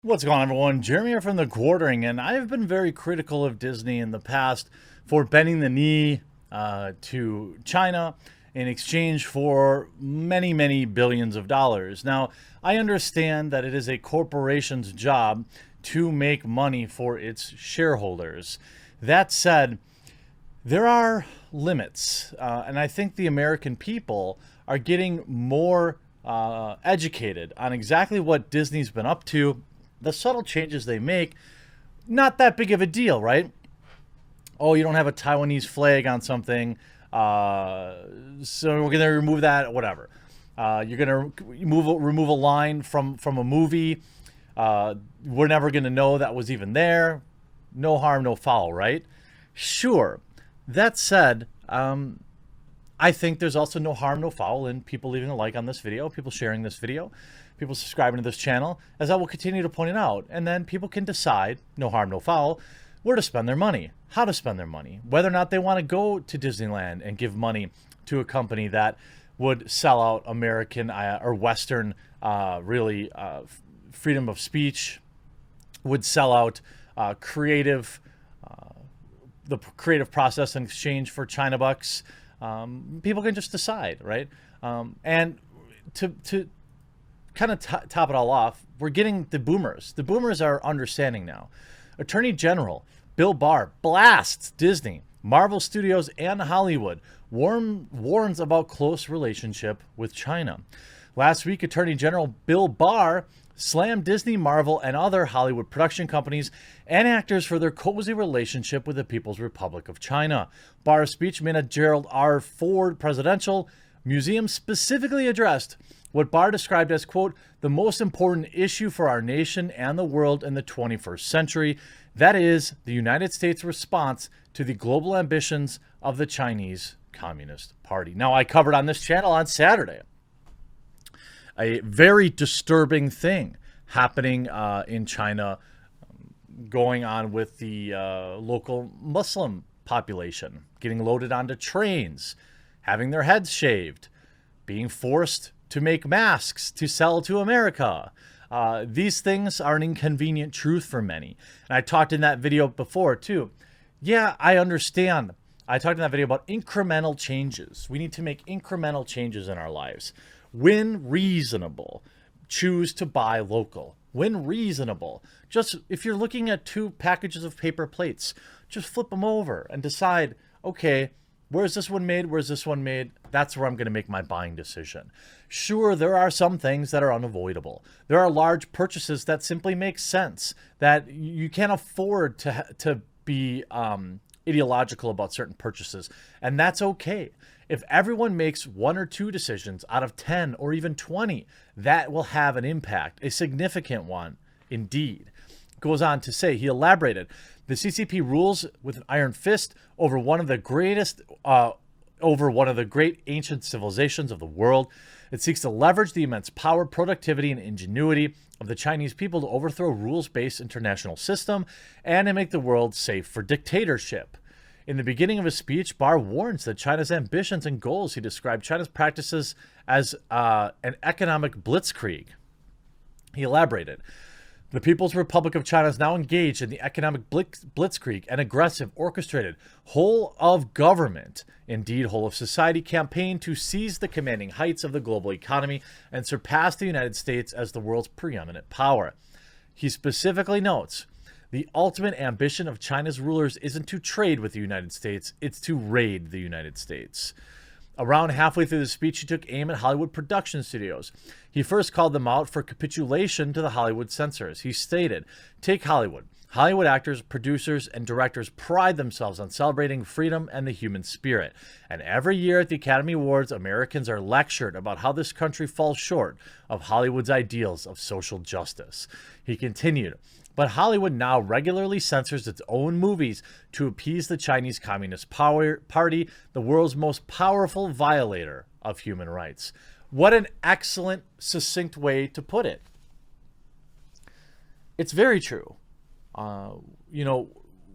What's going on, everyone? Jeremy here from The Quartering, and I've been very critical of Disney in the past for bending the knee to China in exchange for many, many billions of dollars. Now, I understand that it is a corporation's job to make money for its shareholders. That said, there are limits, and I think the American people are getting more educated on exactly what Disney's been up to, the subtle changes they make. Not that big of a deal, right? Oh, you don't have a Taiwanese flag on something, so we're gonna remove that. Whatever. You're gonna remove a line from a movie. We're never gonna know that was even there. No harm, no foul, right? Sure. That said, I think there's also no harm, no foul in people leaving a like on this video, people sharing this video, people subscribing to this channel, as I will continue to point it out. And then people can decide, no harm, no foul, where to spend their money, how to spend their money, whether or not they want to go to Disneyland and give money to a company that would sell out American or Western, freedom of speech, would sell out creative, the creative process in exchange for China bucks. People can just decide, right? And to kind of top it all off, we're getting the boomers. The boomers are understanding now. Attorney General Bill Barr blasts Disney, Marvel Studios, and Hollywood, warns about close relationship with China. Last week, Attorney General Bill Barr slammed Disney, Marvel, and other Hollywood production companies and actors for their cozy relationship with the People's Republic of China. Barr's speech made at Gerald R. Ford Presidential Museum specifically addressed what Barr described as, quote, the most important issue for our nation and the world in the 21st century. That is the United States' response to the global ambitions of the Chinese Communist Party. Now, I covered on this channel on Saturday a very disturbing thing happening in China, going on with the local Muslim population, getting loaded onto trains, having their heads shaved, being forced to make masks to sell to America. These things are an inconvenient truth for many. And I talked in that video before too. Yeah, I understand. I talked in that video about incremental changes. We need to make incremental changes in our lives. When reasonable, choose to buy local. When reasonable, just if you're looking at 2 packages of paper plates, just flip them over and decide, okay, where's this one made? Where's this one made? That's where I'm going to make my buying decision. Sure, there are some things that are unavoidable. There are large purchases that simply make sense, that you can't afford to be ideological about certain purchases, and that's okay. If everyone makes 1 or 2 decisions out of 10 or even 20, that will have an impact, a significant one indeed. Goes on to say, he elaborated, the CCP rules with an iron fist over one of the great ancient civilizations of the world. It seeks to leverage the immense power, productivity, and ingenuity of the Chinese people to overthrow rules-based international system and to make the world safe for dictatorship. In the beginning of his speech, Barr warns that China's ambitions and goals. He described China's practices as an economic blitzkrieg. He elaborated, the People's Republic of China is now engaged in the economic blitzkrieg, an aggressive, orchestrated, whole of government, indeed whole of society campaign to seize the commanding heights of the global economy and surpass the United States as the world's preeminent power. He specifically notes, the ultimate ambition of China's rulers isn't to trade with the United States, it's to raid the United States. Around halfway through the speech, he took aim at Hollywood production studios. He first called them out for capitulation to the Hollywood censors. He stated, take Hollywood. Hollywood actors, producers, and directors pride themselves on celebrating freedom and the human spirit. And every year at the Academy Awards, Americans are lectured about how this country falls short of Hollywood's ideals of social justice. He continued, but Hollywood now regularly censors its own movies to appease the Chinese Communist Party, the world's most powerful violator of human rights. What an excellent, succinct way to put it. It's very true.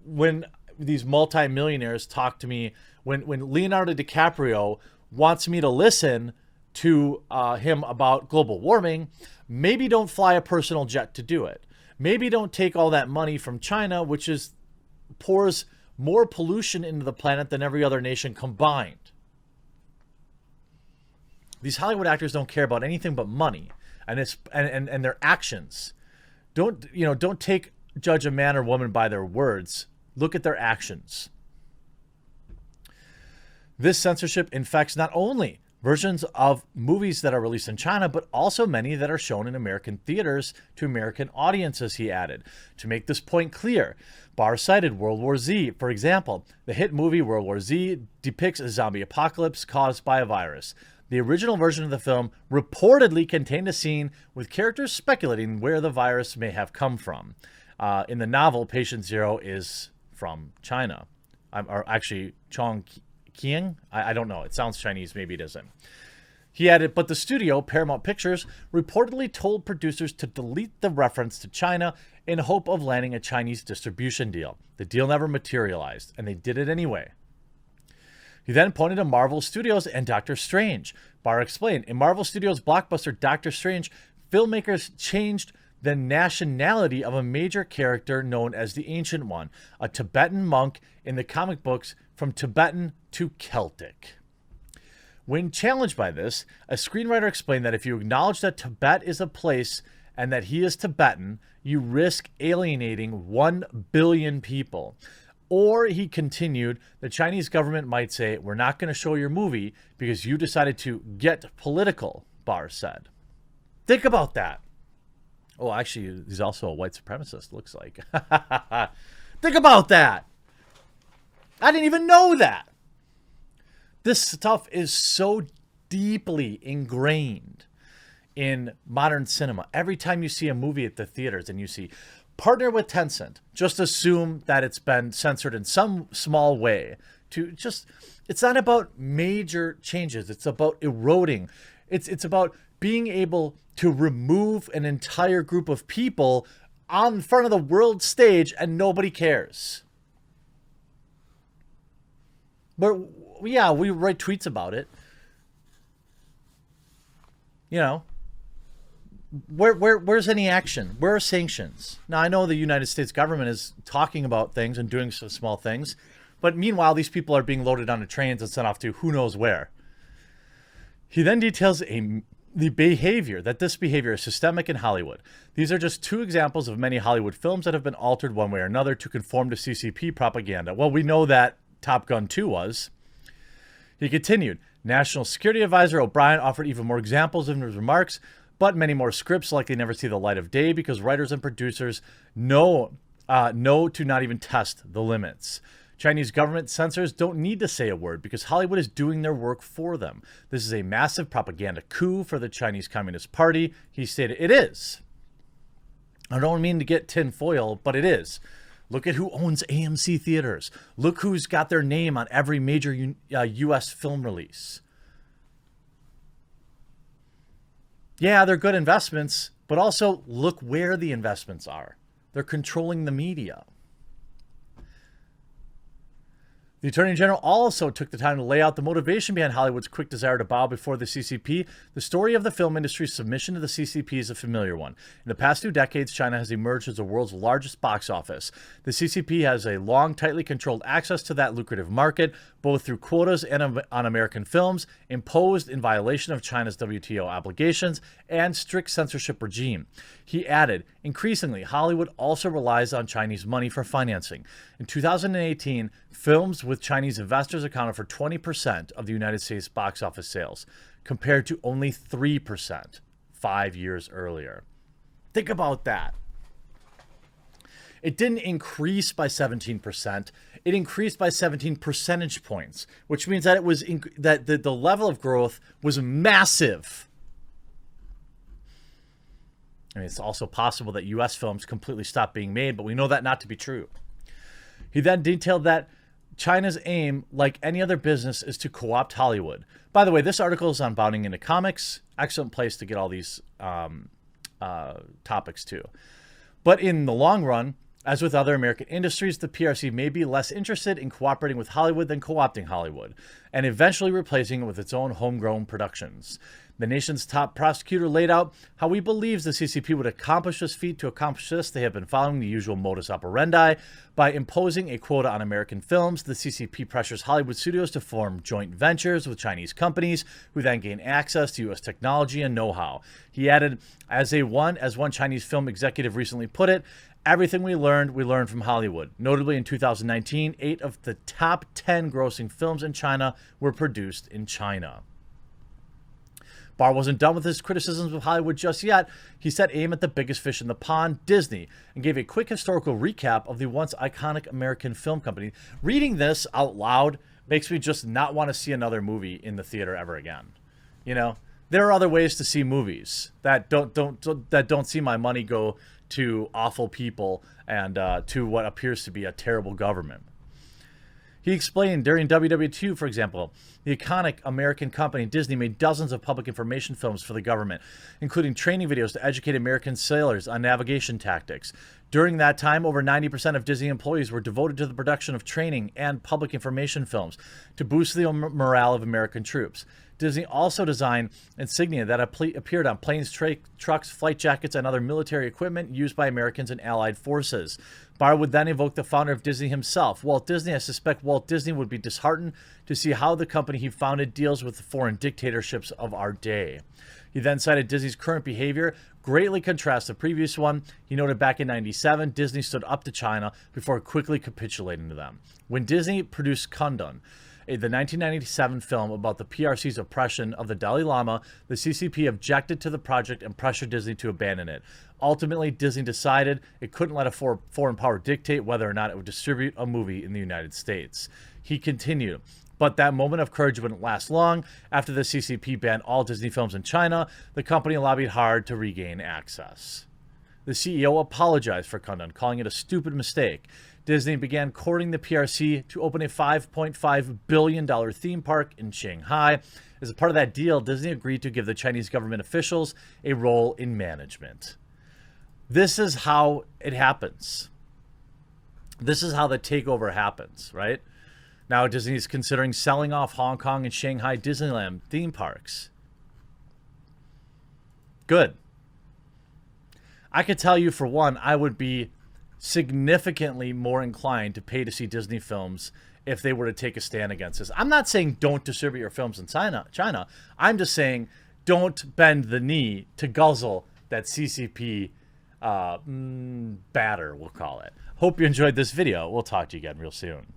When these multimillionaires talk to me, when Leonardo DiCaprio wants me to listen to him about global warming, maybe don't fly a personal jet to do it. Maybe don't take all that money from China, which pours more pollution into the planet than every other nation combined. These Hollywood actors don't care about anything but money and their actions. Don't judge a man or woman by their words. Look at their actions. This censorship infects not only versions of movies that are released in China, but also many that are shown in American theaters to American audiences, he added. To make this point clear, Barr cited World War Z. For example, the hit movie World War Z depicts a zombie apocalypse caused by a virus. The original version of the film reportedly contained a scene with characters speculating where the virus may have come from. In the novel, Patient Zero is from China. Or actually, Chongqing? I don't know. It sounds Chinese. Maybe it isn't. He added, but the studio, Paramount Pictures, reportedly told producers to delete the reference to China in hope of landing a Chinese distribution deal. The deal never materialized, and they did it anyway. He then pointed to Marvel Studios and Doctor Strange. Barr explained, in Marvel Studios' blockbuster Doctor Strange, filmmakers changed the nationality of a major character known as the Ancient One, a Tibetan monk in the comic books from Tibetan to Celtic. When challenged by this, a screenwriter explained that if you acknowledge that Tibet is a place and that he is Tibetan, you risk alienating 1 billion people. Or, he continued, the Chinese government might say, we're not going to show your movie because you decided to get political, Barr said. Think about that. Oh, actually, he's also a white supremacist, looks like. Think about that. I didn't even know that. This stuff is so deeply ingrained in modern cinema. Every time you see a movie at the theaters and you see partner with Tencent, just assume that it's been censored in some small way. It's not about major changes. It's about eroding. It's about being able to remove an entire group of people on front of the world stage and nobody cares. But yeah, we write tweets about it. You know, where's any action? Where are sanctions? Now, I know the United States government is talking about things and doing some small things, but meanwhile, these people are being loaded onto trains and sent off to who knows where. He then details this behavior is systemic in Hollywood. These are just two examples of many Hollywood films that have been altered one way or another to conform to CCP propaganda. Well, we know that Top Gun 2 was. He continued, National Security Advisor O'Brien offered even more examples in his remarks, but many more scripts likely never see the light of day because writers and producers know to not even test the limits. Chinese government censors don't need to say a word because Hollywood is doing their work for them. This is a massive propaganda coup for the Chinese Communist Party. He stated, it is. I don't mean to get tinfoil, but it is. Look at who owns AMC theaters. Look who's got their name on every major U.S. film release. Yeah, they're good investments, but also look where the investments are. They're controlling the media. The Attorney General also took the time to lay out the motivation behind Hollywood's quick desire to bow before the CCP. The story of the film industry's submission to the CCP is a familiar one. In the past 2 decades, China has emerged as the world's largest box office. The CCP has a long, tightly controlled access to that lucrative market, both through quotas and on American films, imposed in violation of China's WTO obligations, and strict censorship regime. He added, increasingly, Hollywood also relies on Chinese money for financing. In 2018, films with Chinese investors accounted for 20% of the United States box office sales, compared to only 3% 5 years earlier. Think about that. It didn't increase by 17%. It increased by 17 percentage points, which means that the level of growth was massive. I mean, it's also possible that U.S. films completely stopped being made, but we know that not to be true. He then detailed that China's aim, like any other business, is to co-opt Hollywood. By the way, this article is on bounding into comics. Excellent place to get all these topics too. But in the long run, as with other American industries, the PRC may be less interested in cooperating with Hollywood than co-opting Hollywood, and eventually replacing it with its own homegrown productions. The nation's top prosecutor laid out how he believes the CCP would accomplish this feat. To accomplish this, they have been following the usual modus operandi. By imposing a quota on American films, the CCP pressures Hollywood studios to form joint ventures with Chinese companies, who then gain access to U.S. technology and know-how. He added, as one Chinese film executive recently put it, everything we learned from Hollywood. Notably, in 2019, 8 of the top 10 grossing films in China were produced in China. Barr wasn't done with his criticisms of Hollywood just yet. He set aim at the biggest fish in the pond, Disney, and gave a quick historical recap of the once iconic American film company. Reading this out loud makes me just not want to see another movie in the theater ever again. You know, there are other ways to see movies that don't see my money go to awful people and to what appears to be a terrible government. He explained during WW2, for example, the iconic American company Disney made dozens of public information films for the government, including training videos to educate American sailors on navigation tactics. During that time, over 90% of Disney employees were devoted to the production of training and public information films to boost the morale of American troops. Disney also designed insignia that appeared on planes, trucks, flight jackets, and other military equipment used by Americans and Allied forces. Barr would then evoke the founder of Disney himself, Walt Disney. I suspect Walt Disney would be disheartened to see how the company he founded deals with the foreign dictatorships of our day. He then cited Disney's current behavior greatly contrasts the previous one. He noted back in '97, Disney stood up to China before quickly capitulating to them. When Disney produced Kundun, the 1997 film about the PRC's oppression of the Dalai Lama, the CCP objected to the project and pressured Disney to abandon it. Ultimately, Disney decided it couldn't let a foreign power dictate whether or not it would distribute a movie in the United States. He continued, but that moment of courage wouldn't last long. After the CCP banned all Disney films in China, the company lobbied hard to regain access. The CEO apologized for Kundun, calling it a stupid mistake. Disney began courting the PRC to open a $5.5 billion theme park in Shanghai. As a part of that deal, Disney agreed to give the Chinese government officials a role in management. This is how it happens. This is how the takeover happens, right? Now Disney is considering selling off Hong Kong and Shanghai Disneyland theme parks. Good. I could tell you, for one, I would be significantly more inclined to pay to see Disney films if they were to take a stand against this. I'm not saying don't distribute your films in China. I'm just saying don't bend the knee to guzzle that CCP batter, we'll call it. Hope you enjoyed this video. We'll talk to you again real soon.